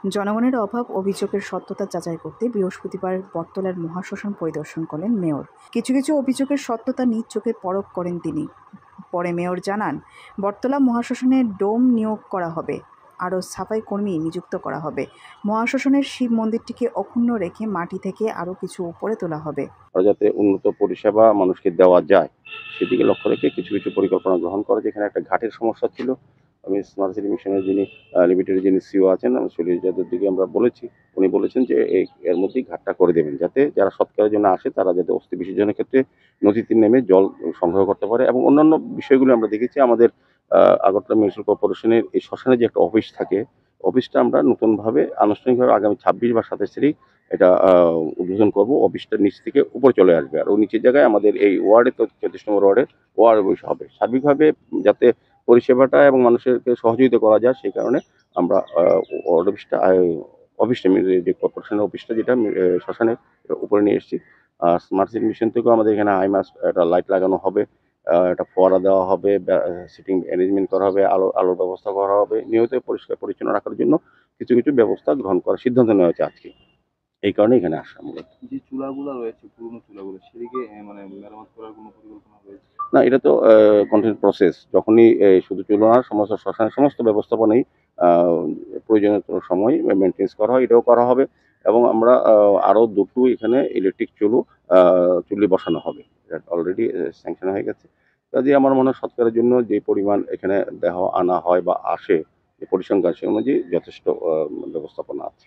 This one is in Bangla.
জনগণের অভাব অভিযোগের সত্যতা যাচাই করতে বৃহস্পতিবার বটতলার মহাশ্মশান পরিদর্শন করলেন মেয়র। কিছু কিছু অভিযোগের সত্যতা নিজ চোখে পরখ করেন তিনি। পরে মেয়র জানান, বটতলা মহাশ্মশানে ডোম নিয়োগ করা হবে, আরও সাফাই কর্মী নিযুক্ত করা হবে। মহাশ্মশানের শিব মন্দিরটিকে অক্ষুণ্ণ রেখে মাটি থেকে আরও কিছু উপরে তোলা হবে। যাতে উন্নত পরিষেবা মানুষকে দেওয়া যায় সেদিকে লক্ষ্য রেখে কিছু কিছু পরিকল্পনা গ্রহণ করে। যেখানে একটা ঘাটের সমস্যা ছিল, আমি স্মার্ট সিটি মিশনের যিনি লিমিটেডের যিনি সিও আছেন সলিল যাদবের দিকে আমরা বলেছি, উনি বলেছেন যে এর মধ্যেই ঘাটটা করে দেবেন, যাতে যারা সৎকারের জন্য আসে তারা যাতে অস্থি বিসর্জনের ক্ষেত্রে নদীতে নেমে জল সংগ্রহ করতে পারে। এবং অন্যান্য বিষয়গুলো আমরা দেখেছি আমাদের আগরতলা মিউনিসিপাল কর্পোরেশনের এই শ্মশানে যে একটা অফিস থাকে, অফিসটা আমরা নতুনভাবে আনুষ্ঠানিকভাবে আগামী ২৬ বা ২৭ তারিখ এটা উদ্বোধন করবো। অফিসটার নিচ থেকে উপরে চলে আসবে, আর ওই নিচের জায়গায় আমাদের এই ওয়ার্ডে, তো ৩৪ নম্বর ওয়ার্ড অফিস হবে। সার্বিকভাবে যাতে পরিষেবাটা এবং মানুষেরকে সহযোগিতা করা যায়, সেই কারণে আমরা ওয়ার্ড অফিসটা যে কর্পোরেশনের অফিসটা যেটা শ্মশানের উপরে নিয়ে এসেছি। স্মার্ট সিটি মিশন থেকেও আমাদের এখানে হাইমাস্ট একটা লাইট লাগানো হবে, একটা ফোয়ারা দেওয়া হবে, সিটিং অ্যারেঞ্জমেন্ট করা হবে, আলোর ব্যবস্থা করা হবে। নিয়মিত পরিষ্কার পরিচ্ছন্ন রাখার জন্য কিছু কিছু ব্যবস্থা গ্রহণ করার সিদ্ধান্ত নেওয়া হয়েছে আজকে। এই কারণে এখানে আসা মূলত। যে চুলাগুলো রয়েছে, পুরনো চুলাগুলো, সেদিকে মানে মেরামত করার কোনো পরিকল্পনা রয়েছে? না, এটা তো কন্টিনিউ প্রসেস। যখনই শুধু চুলা না, সমস্ত শ্মশানের সমস্ত ব্যবস্থাপনাই আ প্রয়োজনীয় সময় মেইনটেন্যান্স করা হয়, এটাও করা হবে। এবং আমরা আরও ২ টো এখানে ইলেকট্রিক চুল্লি বসানো হবে। এটা অলরেডি স্যাংশন হয়ে গেছে। কাজেই আমার মনে হয় সৎকারের জন্য যে পরিমাণ এখানে দেহ আনা হয় বা আসে, যে পরিসংখ্যান, সে অনুযায়ী যথেষ্ট ব্যবস্থাপনা আছে।